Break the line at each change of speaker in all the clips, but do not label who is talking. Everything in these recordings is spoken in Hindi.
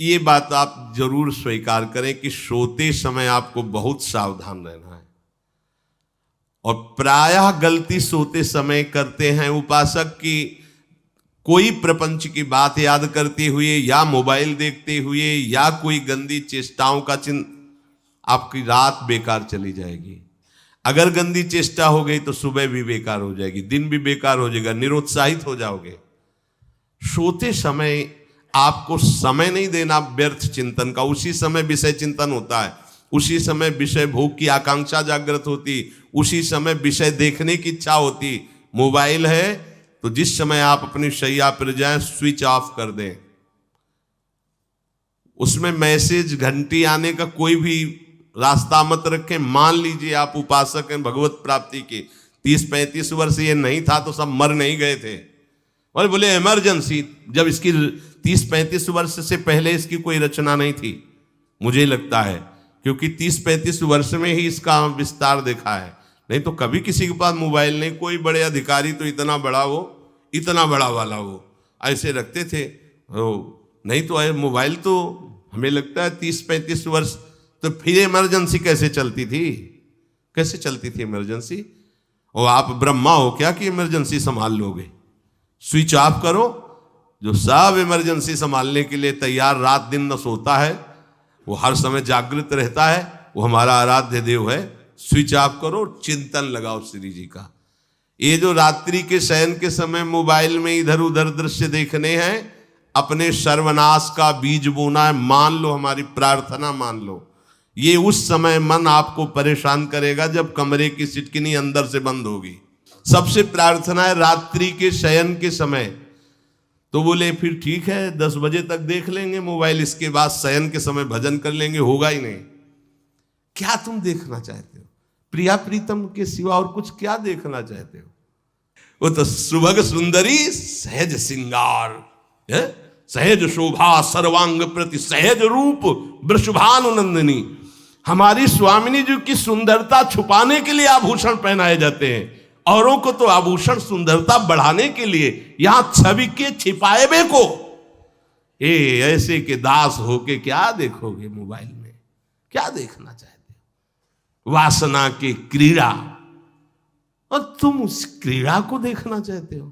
ये बात आप जरूर स्वीकार करें कि सोते समय आपको बहुत सावधान रहना है। और प्रायः गलती सोते समय करते हैं उपासक की, कोई प्रपंच की बात याद करते हुए या मोबाइल देखते हुए या कोई गंदी चेष्टाओं का आपकी रात बेकार चली जाएगी। अगर गंदी चेष्टा हो गई तो सुबह भी बेकार हो जाएगी, दिन भी बेकार हो जाएगा, निरुत्साहित हो जाओगे। सोते समय आपको समय नहीं देना व्यर्थ चिंतन का। उसी समय विषय चिंतन होता है, उसी समय विषय भोग की आकांक्षा जागृत होती, उसी समय विषय देखने की इच्छा होती। मोबाइल है तो जिस समय आप अपनी शैया पर जाएं स्विच ऑफ कर दें। उसमें मैसेज घंटी आने का कोई भी रास्ता मत रखें। मान लीजिए आप उपासक हैं भगवत प्राप्ति के, 30-35 वर्ष ये नहीं था तो सब मर नहीं गए थे। और बोले इमरजेंसी, जब इसकी 30-35 वर्ष से पहले इसकी कोई रचना नहीं थी, मुझे लगता है, क्योंकि 30-35 वर्ष में ही इसका विस्तार देखा है। नहीं तो कभी किसी के पास मोबाइल नहीं। कोई बड़े अधिकारी तो इतना बड़ा वो, इतना बड़ा वाला वो ऐसे रखते थे। नहीं तो मोबाइल तो हमें लगता है 30-35 वर्ष। तो फिर इमरजेंसी कैसे चलती थी? कैसे चलती थी इमरजेंसी? और आप ब्रह्मा हो क्या कि इमरजेंसी संभाल लोगे? स्विच ऑफ करो। जो सब इमरजेंसी संभालने के लिए तैयार, रात दिन न सोता है, वो हर समय जागृत रहता है, वो हमारा आराध्य देव है। स्विच ऑफ करो, चिंतन लगाओ श्री जी का। ये जो रात्रि के शयन के समय मोबाइल में इधर उधर दृश्य देखने हैं, अपने सर्वनाश का बीज बोना है। मान लो, हमारी प्रार्थना मान लो, ये उस समय मन आपको परेशान करेगा जब कमरे की सिटकिनी अंदर से बंद होगी। सबसे प्रार्थना है रात्रि के शयन के समय। तो बोले फिर ठीक है 10 बजे तक देख लेंगे मोबाइल, इसके बाद शयन के समय भजन कर लेंगे। होगा ही नहीं। क्या तुम देखना चाहते हो? प्रिया प्रीतम के सिवा और कुछ क्या देखना चाहते हो? वो तो सुभग सुंदरी सहज सिंगार, सहज शोभा सर्वांग प्रति सहज रूप वृषभानुनंदिनी। हमारी स्वामिनी जी की सुंदरता छुपाने के लिए आभूषण पहनाए जाते हैं, औरों को तो आभूषण सुंदरता बढ़ाने के लिए। यहां छवि के छिपाए बे को ऐसे के दास होके क्या देखोगे मोबाइल में? क्या देखना चाहते हो? वासना की क्रीड़ा, और तुम उस क्रीड़ा को देखना चाहते हो।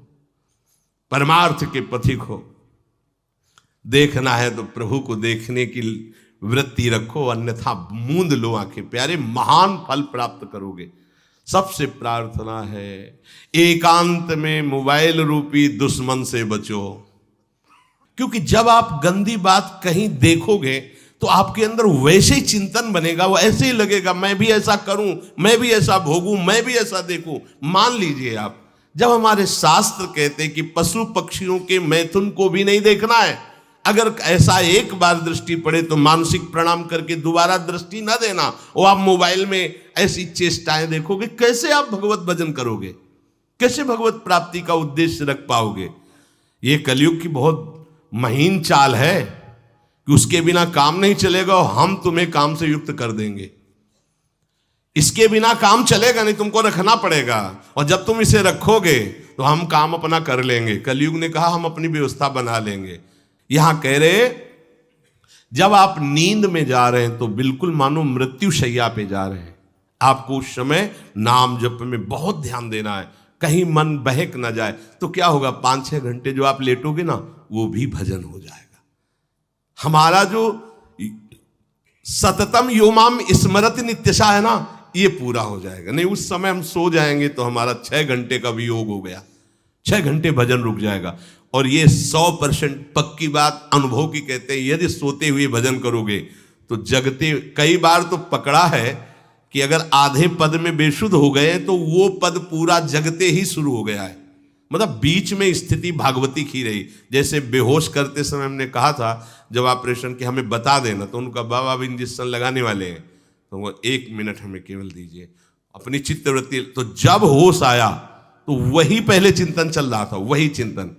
परमार्थ के पथिक हो। देखना है तो प्रभु को देखने की वृत्ति रखो, अन्यथा मूंद लो आंखें। प्यारे, महान फल प्राप्त करोगे। सबसे प्रार्थना है एकांत में मोबाइल रूपी दुश्मन से बचो। क्योंकि जब आप गंदी बात कहीं देखोगे तो आपके अंदर वैसे ही चिंतन बनेगा। वो ऐसे ही लगेगा, मैं भी ऐसा करूं, मैं भी ऐसा भोगूं, मैं भी ऐसा देखूं। मान लीजिए आप, जब हमारे शास्त्र कहते हैं कि पशु पक्षियों के मैथुन को भी नहीं देखना है, अगर ऐसा एक बार दृष्टि पड़े तो मानसिक प्रणाम करके दोबारा दृष्टि ना देना। और आप मोबाइल में ऐसी चेष्टाएं देखोगे, कैसे आप भगवत भजन करोगे? कैसे भगवत प्राप्ति का उद्देश्य रख पाओगे? ये कलयुग की बहुत महीन चाल है कि उसके बिना काम नहीं चलेगा और हम तुम्हें काम से युक्त कर देंगे। इसके बिना काम चलेगा नहीं, तुमको रखना पड़ेगा। और जब तुम इसे रखोगे तो हम काम अपना कर लेंगे। कलयुग ने कहा हम अपनी व्यवस्था बना लेंगे। यहां कह रहे, जब आप नींद में जा रहे हैं तो बिल्कुल मानो मृत्यु शैया पे जा रहे हैं। आपको उस समय नाम जप में बहुत ध्यान देना है, कहीं मन बहक ना जाए। तो क्या होगा, 5-6 घंटे जो आप लेटोगे ना, वो भी भजन हो जाएगा। हमारा जो सततम योमाम स्मरति नित्यशा है ना, ये पूरा हो जाएगा। नहीं, उस समय हम सो जाएंगे तो हमारा 6 घंटे का वियोग हो गया, 6 घंटे भजन रुक जाएगा। और ये 100% पक्की बात अनुभव की कहते हैं। यदि सोते हुए भजन करोगे तो जगते, कई बार तो पकड़ा है कि अगर आधे पद में बेशुद्ध हो गए तो वो पद पूरा जगते ही शुरू हो गया है। मतलब बीच में स्थिति भागवती की रही। जैसे बेहोश करते समय हमने कहा था, जब ऑपरेशन के हमें बता देना, तो उनका बाबा अब इंजेक्शन लगाने वाले हैं, तो वो 1 मिनट हमें केवल दीजिए, अपनी चित्तवृत्ति। तो जब होश आया तो वही पहले चिंतन चल रहा था, वही चिंतन।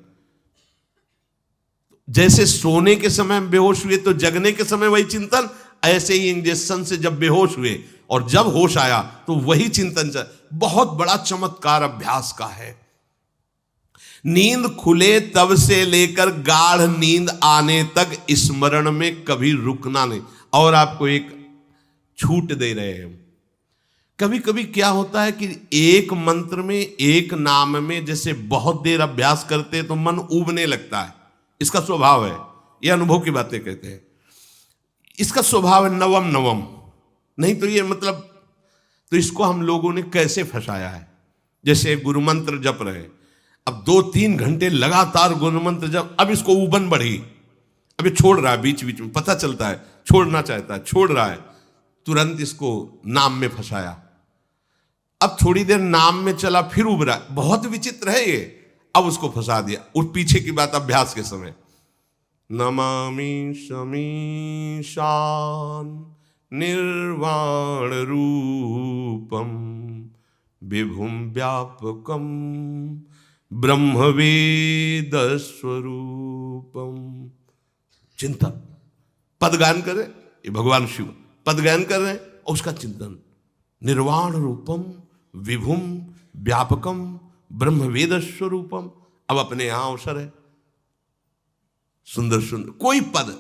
जैसे सोने के समय हम बेहोश हुए तो जगने के समय वही चिंतन, ऐसे ही इंजेक्शन से जब बेहोश हुए और जब होश आया तो वही चिंतन चल। बहुत बड़ा चमत्कार अभ्यास का है। नींद खुले तब से लेकर गाढ़ नींद आने तक स्मरण में कभी रुकना नहीं। और आपको एक छूट दे रहे हैं। कभी कभी क्या होता है कि एक मंत्र में, एक नाम में जैसे बहुत देर अभ्यास करते हैं तो मन उबने लगता है। इसका स्वभाव है, ये अनुभव की बातें कहते हैं। इसका स्वभाव है नवम नवम, नहीं तो ये मतलब, तो इसको हम लोगों ने कैसे फंसाया है। जैसे गुरु मंत्र जप रहे, अब 2-3 घंटे लगातार गुरु मंत्र जप, अब इसको उबन बढ़ी, अब ये छोड़ रहा है, बीच बीच में पता चलता है छोड़ना चाहता है, छोड़ रहा है, तुरंत इसको नाम में फंसाया। अब थोड़ी देर नाम में चला, फिर उब रहा है, बहुत विचित्र है ये। अब उसको फंसा दिया। उस पीछे की बात अभ्यास के समय, नमामि शमीशान निर्वाण रूपम विभुम व्यापकम ब्रह्मवेद स्वरूपम। चिंतन, पदगान करे, ये भगवान शिव पदगान कर रहे हैं और उसका चिंतन, निर्वाण रूपम विभुम व्यापकम ब्रह्मवेद स्वरूपम। अब अपने यहां अवसर है, सुंदर सुंदर कोई पद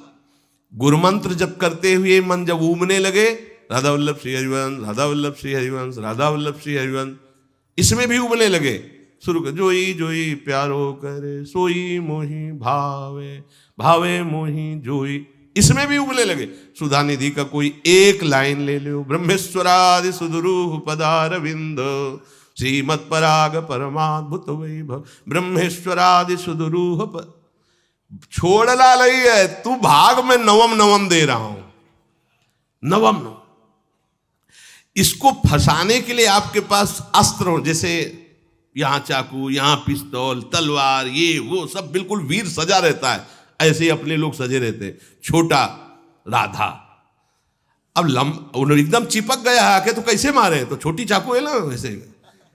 गुरुमंत्र जब करते हुए मन जब उबने लगे, राधा वल्लभ श्री हरिवंश, राधा वल्लभ श्री हरिवंश, राधा वल्लभ श्री हरिवंश, इसमें भी उबने लगे, शुरू कर, जोई जोई प्यारो करे सोई मोही भावे, भावे मोही जोई, इसमें भी उबने लगे। सुधा निधि का कोई एक लाइन ले लो, ब्रह्मेश्वरादि सुदुरूह पदारविंद श्रीमत् पराग परमाद्भुत वैभव, ब्रह्मेश्वरादि सुदुरूह छोड़ना नहीं है, तू भाग में नवम नवम दे रहा हूं, नवम नवम। इसको फंसाने के लिए आपके पास अस्त्र हो, जैसे यहां चाकू, यहां पिस्तौल, तलवार, ये वो सब बिल्कुल वीर सजा रहता है, ऐसे ही अपने लोग सजे रहते। छोटा राधा, अब एकदम चिपक गया है आके, तो कैसे मारे, तो छोटी चाकू है ना वैसे,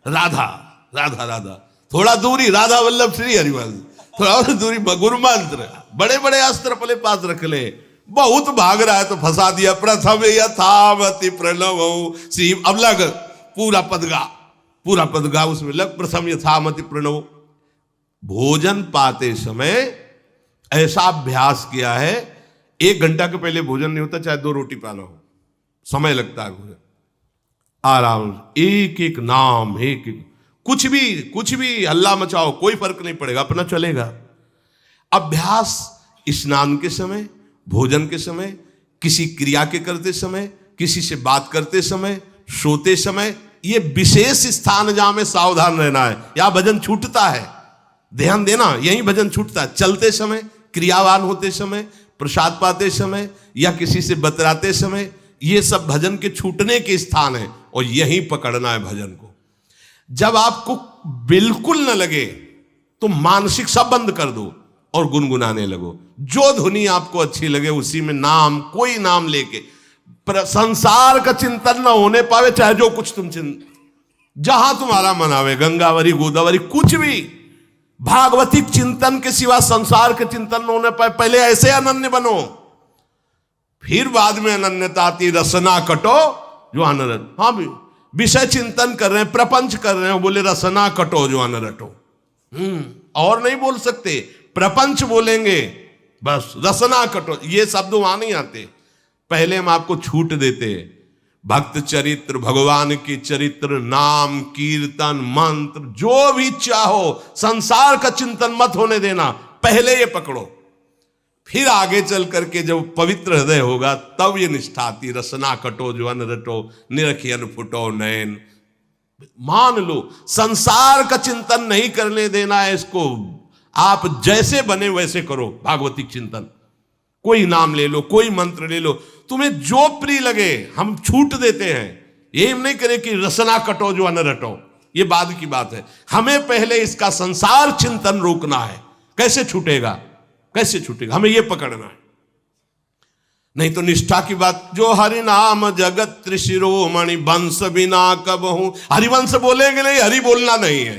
राधा राधा राधा, थोड़ा दूरी राधा वल्लभ श्री हरिवंश, थोड़ा और दूरी गुरु मंत्र, बड़े बड़े अस्त्र अपने पास रख ले। बहुत भाग रहा है तो फंसा दिया। प्रथम यथावति प्रणव श्री, अब लग पूरा पदगा, पूरा पदगा उसमें लग, प्रथम यथामति प्रणव। भोजन पाते समय ऐसा अभ्यास किया है, 1 घंटा के पहले भोजन नहीं होता, चाहे 2 रोटी पाना हो, समय लगता है भोजन। आराम, एक एक नाम, एक एक, कुछ भी हल्ला मचाओ, कोई फर्क नहीं पड़ेगा, अपना चलेगा। अभ्यास स्नान के समय, भोजन के समय, किसी क्रिया के करते समय, किसी से बात करते समय, सोते समय, ये विशेष स्थान जहां में सावधान रहना है। यहां भजन छूटता है, ध्यान देना, यही भजन छूटता है। चलते समय, क्रियावान होते समय, प्रसाद पाते समय या किसी से बतराते समय, ये सब भजन के छूटने के स्थान है और यहीं पकड़ना है भजन को। जब आपको बिल्कुल न लगे तो मानसिक सब बंद कर दो और गुनगुनाने लगो। जो धुनी आपको अच्छी लगे उसी में नाम, कोई नाम लेके, संसार का चिंतन न होने पावे, चाहे जो कुछ तुम जहां तुम्हारा मन आवे, गंगावरी गोदावरी, कुछ भी भागवतिक चिंतन के सिवा संसार के चिंतन न होने पाए। पहले ऐसे अनन्य बनो, फिर बाद में अनन्यता आती, रसना कटो जो अनरट। हाँ भी विषय चिंतन कर रहे हैं, प्रपंच कर रहे हैं, बोले रसना कटो जो अनरटो। और नहीं बोल सकते, प्रपंच बोलेंगे बस, रसना कटो, ये शब्द वहां नहीं आते। पहले हम आपको छूट देते, भक्त चरित्र, भगवान की चरित्र, नाम, कीर्तन, मंत्र, जो भी चाहो, संसार का चिंतन मत होने देना, पहले ये पकड़ो। फिर आगे चल करके जब पवित्र हृदय होगा तब ये निष्ठा आती, रसना कटो जो अन रटो, निरखियन फुटो नयन। मान लो संसार का चिंतन नहीं करने देना है इसको, आप जैसे बने वैसे करो भागवतिक चिंतन। कोई नाम ले लो, कोई मंत्र ले लो, तुम्हें जो प्रिय लगे, हम छूट देते हैं। ये हम नहीं करें कि रसना कटो जो अन रटो, ये बाद की बात है। हमें पहले इसका संसार चिंतन रोकना है। कैसे छूटेगा, कैसे छूटेगा, हमें यह पकड़ना है। नहीं तो निष्ठा की बात, जो हरि नाम जगत त्रिशिरोमणि वंश बिना कबहू, हरिवंश बोलेंगे नहीं, हरि बोलना नहीं है,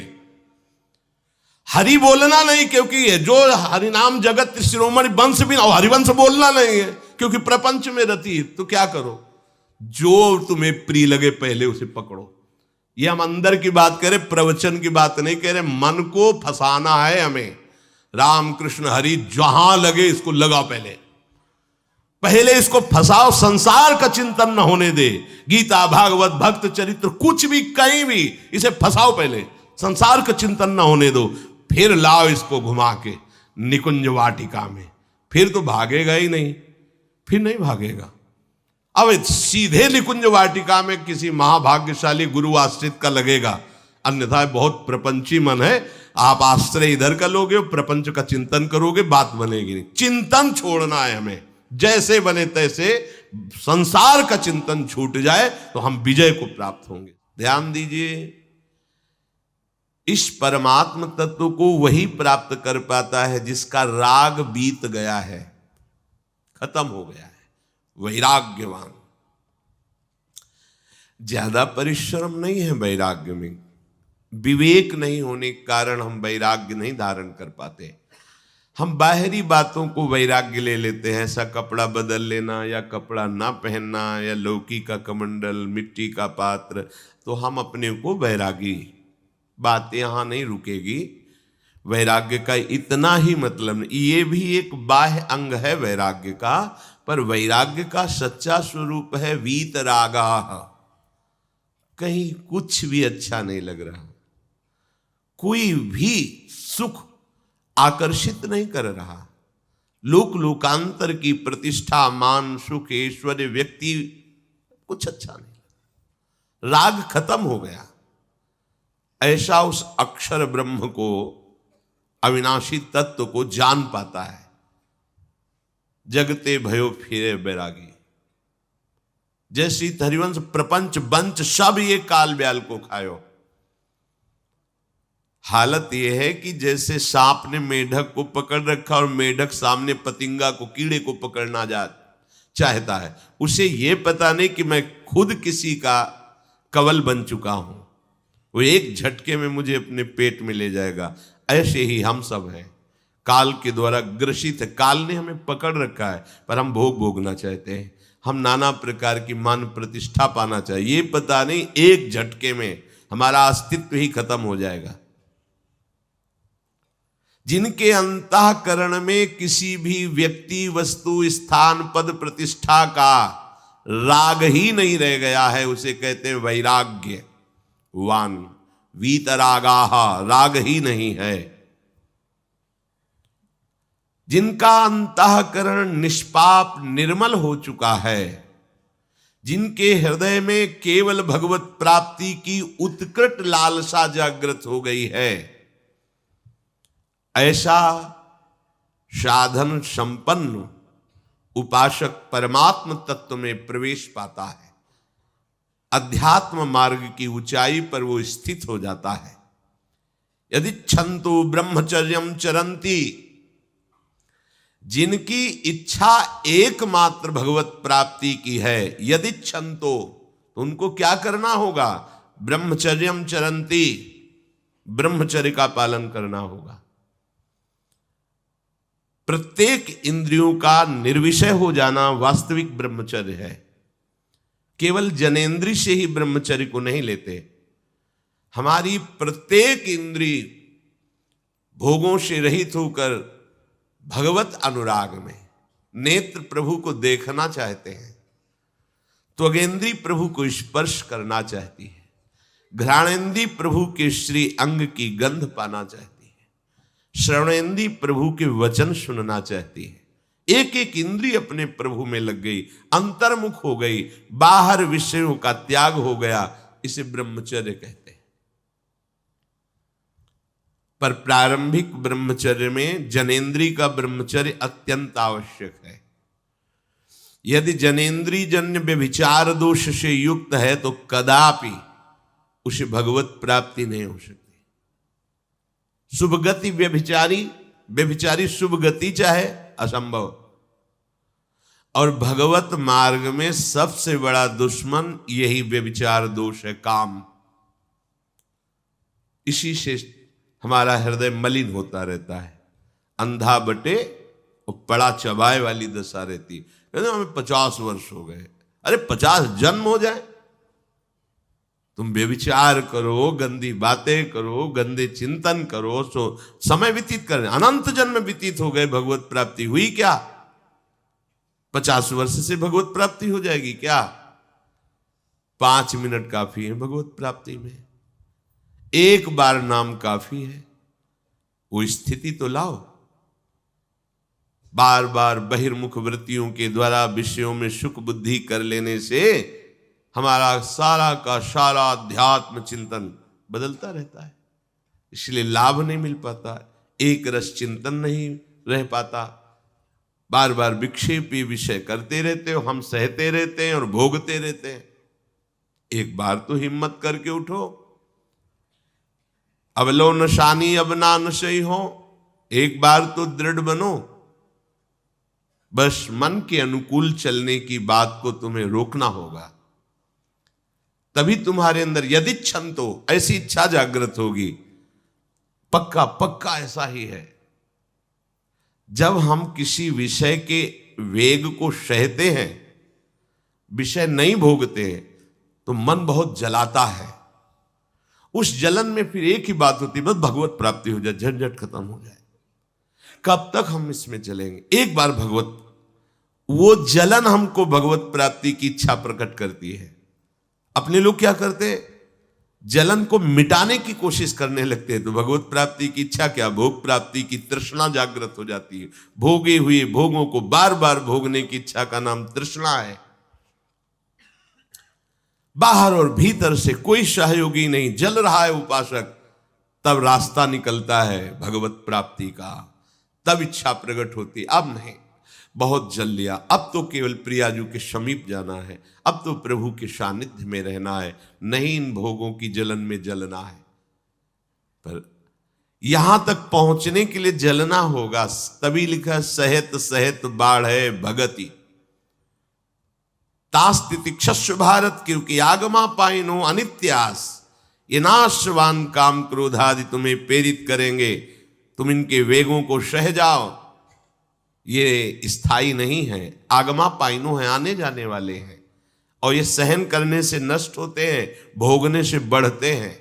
हरि बोलना नहीं, क्योंकि जो हरिनाम जगत त्रिशिरोमणि वंश बिना, हरिवंश बोलना नहीं है क्योंकि प्रपंच में रति। तो क्या करो, जो तुम्हें प्रिय लगे पहले उसे पकड़ो। ये हम अंदर की बात करें, प्रवचन की बात नहीं कह रहे। मन को फंसाना है हमें। राम कृष्ण हरि जहां लगे इसको लगा, पहले इसको फंसाओ, संसार का चिंतन न होने दे। गीता भागवत भक्त चरित्र कुछ भी कहीं भी इसे फंसाओ, पहले संसार का चिंतन न होने दो, फिर लाओ इसको घुमा के निकुंज वाटिका में। फिर तो भागेगा ही नहीं, फिर नहीं भागेगा। अब सीधे निकुंज वाटिका में किसी महाभाग्यशाली गुरु आश्रित का लगेगा, अन्यथा बहुत प्रपंची मन है। आप आश्रय इधर का लोगे, प्रपंच का चिंतन करोगे, बात बनेगी नहीं। चिंतन छोड़ना है हमें, जैसे बने तैसे संसार का चिंतन छूट जाए तो हम विजय को प्राप्त होंगे। ध्यान दीजिए, इस परमात्म तत्व को वही प्राप्त कर पाता है जिसका राग बीत गया है, खत्म हो गया है, वैराग्यवान। ज्यादा परिश्रम नहीं है वैराग्य में, विवेक नहीं होने के कारण हम वैराग्य नहीं धारण कर पाते। हम बाहरी बातों को वैराग्य ले लेते हैं, ऐसा कपड़ा बदल लेना या कपड़ा ना पहनना या लौकी का कमंडल, मिट्टी का पात्र, तो हम अपने को वैरागी। बात यहां नहीं रुकेगी। वैराग्य का इतना ही मतलब नहीं, ये भी एक बाह्य अंग है वैराग्य का, पर वैराग्य का सच्चा स्वरूप है वीतरागा। कहीं कुछ भी अच्छा नहीं लग रहा, कोई भी सुख आकर्षित नहीं कर रहा, लोक लोकांतर की प्रतिष्ठा, मान, सुख, ऐश्वर्य, व्यक्ति, कुछ अच्छा नहीं। राग खत्म हो गया। ऐसा उस अक्षर ब्रह्म को, अविनाशी तत्व को जान पाता है। जगते भयो फिरे बैरागी। जैसी हरिवंश प्रपंच बंच सब ये काल ब्याल को खायो। हालत यह है कि जैसे सांप ने मेढक को पकड़ रखा और मेढक सामने पतिंगा को, कीड़े को पकड़ना चाहता है। उसे यह पता नहीं कि मैं खुद किसी का कवल बन चुका हूं, वो एक झटके में मुझे अपने पेट में ले जाएगा। ऐसे ही हम सब हैं, काल के द्वारा ग्रसित है। काल ने हमें पकड़ रखा है, पर हम भोग भोगना चाहते हैं। हम नाना प्रकार की मान प्रतिष्ठा पाना चाहिए, ये पता नहीं एक झटके में हमारा अस्तित्व ही खत्म हो जाएगा। जिनके अंतःकरण में किसी भी व्यक्ति, वस्तु, स्थान, पद, प्रतिष्ठा का राग ही नहीं रह गया है, उसे कहते हैं वैराग्यवान। वीतरागाः, राग ही नहीं है। जिनका अंतःकरण निष्पाप निर्मल हो चुका है, जिनके हृदय में केवल भगवत प्राप्ति की उत्कट लालसा जागृत हो गई है, ऐसा साधन संपन्न उपासक परमात्म तत्व में प्रवेश पाता है। अध्यात्म मार्ग की ऊंचाई पर वो स्थित हो जाता है। यदि छंतु ब्रह्मचर्यम चरंती, जिनकी इच्छा एकमात्र भगवत प्राप्ति की है, यदि छंतो, तो उनको क्या करना होगा? ब्रह्मचर्यम चरंती, ब्रह्मचर्य का पालन करना होगा। प्रत्येक इंद्रियों का निर्विषय हो जाना वास्तविक ब्रह्मचर्य है। केवल जनेंद्रिय से ही ब्रह्मचर्य को नहीं लेते। हमारी प्रत्येक इंद्री भोगों से रहित होकर भगवत अनुराग में, नेत्र प्रभु को देखना चाहते हैं, त्वगेंद्री प्रभु को स्पर्श करना चाहती है, घ्राणेंद्री प्रभु के श्री अंग की गंध पाना चाहती है, श्रवणेंद्री प्रभु के वचन सुनना चाहती है। एक एक इंद्री अपने प्रभु में लग गई, अंतर्मुख हो गई, बाहर विषयों का त्याग हो गया। इसे ब्रह्मचर्य कहते हैं। पर प्रारंभिक ब्रह्मचर्य में जनेंद्री का ब्रह्मचर्य अत्यंत आवश्यक है। यदि जनेंद्री जन्य व्यभिचार दोष से युक्त है तो कदापि उसे भगवत प्राप्ति नहीं हो सकती। शुभ गति व्यभिचारी शुभ गति चाहे, असंभव। और भगवत मार्ग में सबसे बड़ा दुश्मन यही व्यभिचार दोष है, काम। इसी से हमारा हृदय मलिन होता रहता है, अंधा बटे और पड़ा चबाए वाली दशा रहती। कहते हमें 50 वर्ष हो गए। अरे 50 जन्म हो जाए तुम व्यभिचार करो, गंदी बातें करो, गंदे चिंतन करो, सो समय व्यतीत कर, अनंत जन्म व्यतीत हो गए, भगवत प्राप्ति हुई क्या? 50 वर्ष से भगवत प्राप्ति हो जाएगी क्या? 5 मिनट काफी है भगवत प्राप्ति में, एक बार नाम काफी है। वो स्थिति तो लाओ। बार बार बहिर्मुख वृत्तियों के द्वारा विषयों में सुख बुद्धि कर लेने से हमारा सारा का सारा अध्यात्म चिंतन बदलता रहता है, इसलिए लाभ नहीं मिल पाता, एक रस चिंतन नहीं रह पाता। बार बार विक्षेपी विषय करते रहते हो, हम सहते रहते हैं और भोगते रहते हैं। एक बार तो हिम्मत करके उठो, अब लो नशानी अब ना नशई हो, एक बार तो दृढ़ बनो। बस मन के अनुकूल चलने की बात को तुम्हें रोकना होगा, तभी तुम्हारे अंदर यदि क्षण तो ऐसी इच्छा जागृत होगी। पक्का पक्का ऐसा ही है, जब हम किसी विषय के वेग को सहते हैं, विषय नहीं भोगते हैं, तो मन बहुत जलाता है। उस जलन में फिर एक ही बात होती है, बस भगवत प्राप्ति हो जाए, झंझट खत्म हो जाए। कब तक हम इसमें चलेंगे? एक बार भगवत, वो जलन हमको भगवत प्राप्ति की इच्छा प्रकट करती है। अपने लोग क्या करते हैं, जलन को मिटाने की कोशिश करने लगते हैं, तो भगवत प्राप्ति की इच्छा क्या, भोग प्राप्ति की तृष्णा जागृत हो जाती है। भोगे हुए भोगों को बार बार भोगने की इच्छा का नाम तृष्णा है। बाहर और भीतर से कोई सहयोगी नहीं, जल रहा है उपासक, तब रास्ता निकलता है भगवत प्राप्ति का, तब इच्छा प्रकट होती। अब नहीं, बहुत जल लिया, अब तो केवल प्रियाजू के समीप जाना है, अब तो प्रभु के सानिध्य में रहना है, नहीं इन भोगों की जलन में जलना है। पर यहां तक पहुंचने के लिए जलना होगा, तभी लिखा सहित सहित बाढ़ भगति तास्तितिक्षस्व भारत, क्योंकि आगमा पाइनो अनित्यास, ये नाशवान काम क्रोधादि तुम्हें प्रेरित करेंगे, तुम इनके वेगों को सह जाओ, ये स्थायी नहीं है। आगमा पाइनो है, आने जाने वाले हैं, और ये सहन करने से नष्ट होते हैं, भोगने से बढ़ते हैं।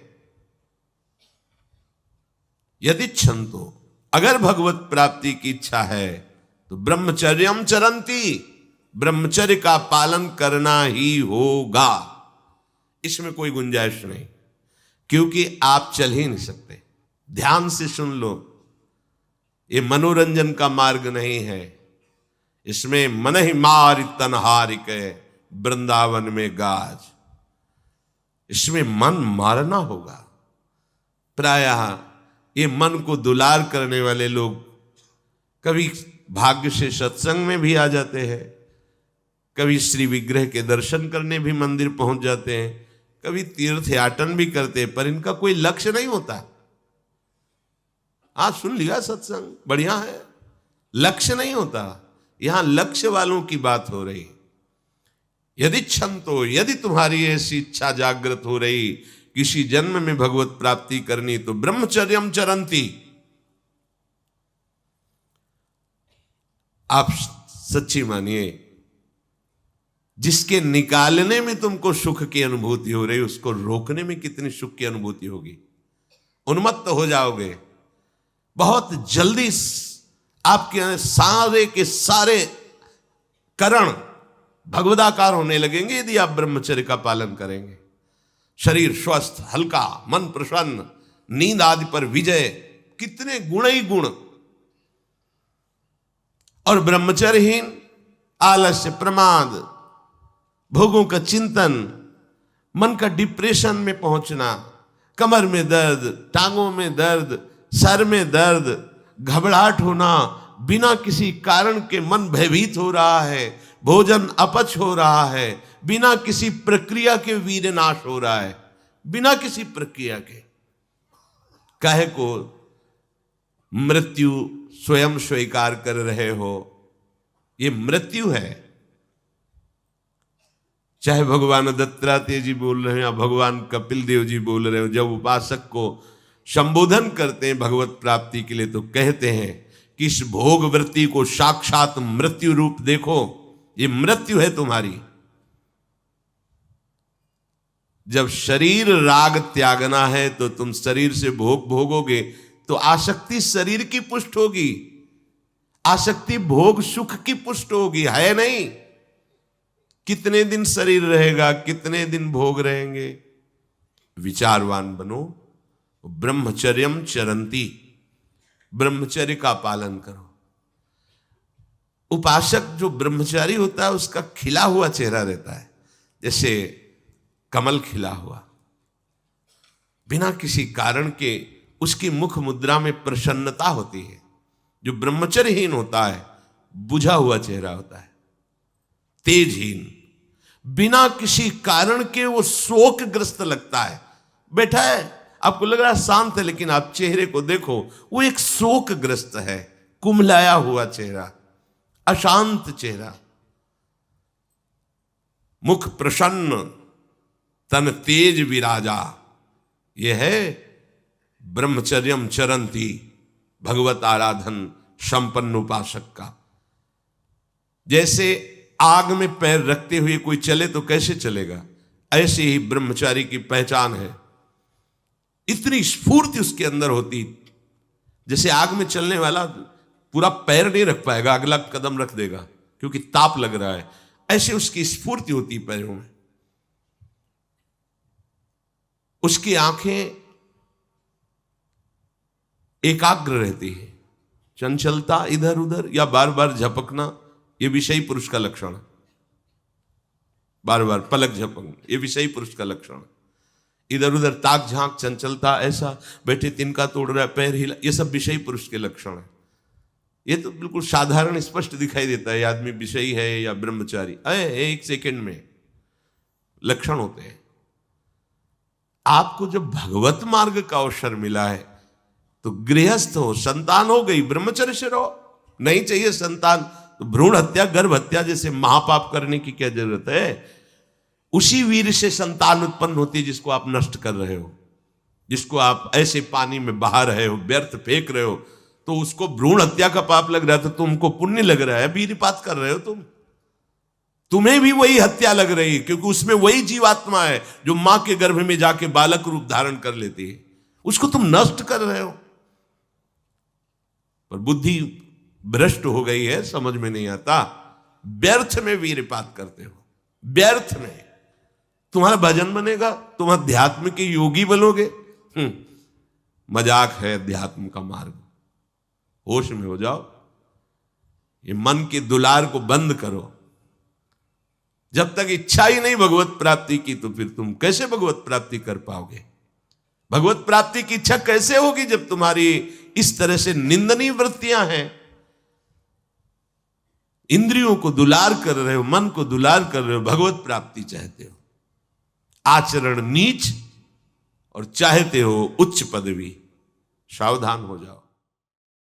यदि क्षंतो, अगर भगवत प्राप्ति की इच्छा है तो ब्रह्मचर्यम चरंती, ब्रह्मचर्य का पालन करना ही होगा, इसमें कोई गुंजाइश नहीं, क्योंकि आप चल ही नहीं सकते। ध्यान से सुन लो, ये मनोरंजन का मार्ग नहीं है, इसमें मन ही मार तनहारिक वृंदावन में गाज, इसमें मन मारना होगा। प्रायः ये मन को दुलार करने वाले लोग कभी भाग्य से सत्संग में भी आ जाते हैं, कभी श्री विग्रह के दर्शन करने भी मंदिर पहुंच जाते हैं, कभी तीर्थ याटन भी करते हैं, पर इनका कोई लक्ष्य नहीं होता। आज सुन लिया सत्संग, बढ़िया है, लक्ष्य नहीं होता। यहां लक्ष्य वालों की बात हो रही। यदि क्षण तो, यदि तुम्हारी ऐसी इच्छा जागृत हो रही किसी जन्म में भगवत प्राप्ति करनी, तो ब्रह्मचर्यम चरंती, आप सच्ची मानिए, जिसके निकालने में तुमको सुख की अनुभूति हो रही, उसको रोकने में कितनी सुख की अनुभूति होगी। उन्मत्त हो जाओगे, बहुत जल्दी आपके सारे के सारे करण भगवदाकार होने लगेंगे यदि आप ब्रह्मचर्य का पालन करेंगे। शरीर स्वस्थ, हल्का, मन प्रसन्न, नींद आदि पर विजय, कितने गुण ही गुण। और ब्रह्मचर्यहीन आलस्य, प्रमाद, भोगों का चिंतन, मन का डिप्रेशन में पहुंचना, कमर में दर्द, टांगों में दर्द, सर में दर्द, घबराहट होना, बिना किसी कारण के मन भयभीत हो रहा है, भोजन अपच हो रहा है, बिना किसी प्रक्रिया के वीर नाश हो रहा है, बिना किसी प्रक्रिया के। काहे को मृत्यु स्वयं स्वीकार कर रहे हो, ये मृत्यु है। चाहे भगवान दत्तात्रेय जी बोल रहे हैं या भगवान कपिल देव जी बोल रहे हो, जब उपासक को संबोधन करते हैं भगवत प्राप्ति के लिए, तो कहते हैं कि इस भोग वृत्ति को साक्षात मृत्यु रूप देखो, ये मृत्यु है तुम्हारी। जब शरीर राग त्यागना है तो तुम शरीर से भोग भोगोगे तो आसक्ति शरीर की पुष्ट होगी, आसक्ति भोग सुख की पुष्ट होगी, है नहीं। कितने दिन शरीर रहेगा, कितने दिन भोग रहेंगे। विचारवान बनो, ब्रह्मचर्यम चरंती, ब्रह्मचर्य का पालन करो। उपासक जो ब्रह्मचारी होता है उसका खिला हुआ चेहरा रहता है, जैसे कमल खिला हुआ, बिना किसी कारण के उसकी मुख मुद्रा में प्रसन्नता होती है। जो ब्रह्मचर्यहीन होता है बुझा हुआ चेहरा होता है, तेजहीन, बिना किसी कारण के वो शोकग्रस्त लगता है। बैठा है, आपको लग रहा है शांत है, लेकिन आप चेहरे को देखो, वो एक शोकग्रस्त है, कुम्हलाया हुआ चेहरा, अशांत चेहरा। मुख प्रसन्न, तन तेज विराजा, यह है ब्रह्मचर्यम चरंती, भगवत आराधन संपन्न उपासक का। जैसे आग में पैर रखते हुए कोई चले तो कैसे चलेगा, ऐसे ही ब्रह्मचारी की पहचान है। इतनी स्फूर्ति उसके अंदर होती, जैसे आग में चलने वाला पूरा पैर नहीं रख पाएगा, अगला कदम रख देगा क्योंकि ताप लग रहा है, ऐसे उसकी स्फूर्ति होती पैरों में। उसकी आंखें एकाग्र रहती है, चंचलता इधर उधर या बार बार झपकना, यह विषयी पुरुष का लक्षण है। बार बार पलक झपकना, यह विषयी पुरुष का लक्षण है। इधर उधर ताक झांक, चंचलता, ऐसा बैठे तिनका तोड़ रहा है, पैर हिला, यह सब विषयी पुरुष के लक्षण है। यह तो बिल्कुल साधारण स्पष्ट दिखाई देता है आदमी विषयी है या ब्रह्मचारी, एक सेकंड में लक्षण होते हैं। आपको जब भगवत मार्ग का अवसर मिला है तो गृहस्थ हो, संतान हो गई, ब्रह्मचर्य से रहो। नहीं चाहिए संतान तो भ्रूण हत्या, गर्भ हत्या जैसे महापाप करने की क्या जरूरत है। उसी वीर से संतान उत्पन्न होती है जिसको आप नष्ट कर रहे हो, जिसको आप ऐसे पानी में बहा रहे हो, व्यर्थ फेंक रहे हो, तो उसको भ्रूण हत्या का पाप लग रहा है, तो तुमको पुण्य लग रहा है, वीरपात कर रहे हो तुम्हें भी वही हत्या लग रही है, क्योंकि उसमें वही जीवात्मा है जो मां के गर्भ में जाके बालक रूप धारण कर लेती है, उसको तुम नष्ट कर रहे हो। पर बुद्धि भ्रष्ट हो गई है, समझ में नहीं आता, व्यर्थ में वीरपात करते हो, व्यर्थ में। तुम्हारा भजन बनेगा, तुम अध्यात्म के योगी बनोगे, मजाक है अध्यात्म का मार्ग। होश में हो जाओ, ये मन के दुलार को बंद करो। जब तक इच्छा ही नहीं भगवत प्राप्ति की, तो फिर तुम कैसे भगवत प्राप्ति कर पाओगे। भगवत प्राप्ति की इच्छा कैसे होगी जब तुम्हारी इस तरह से निंदनीय वृत्तियां हैं। इंद्रियों को दुलार कर रहे हो, मन को दुलार कर रहे हो, भगवत प्राप्ति चाहते हो, आचरण नीच और चाहते हो उच्च पदवी। सावधान हो जाओ।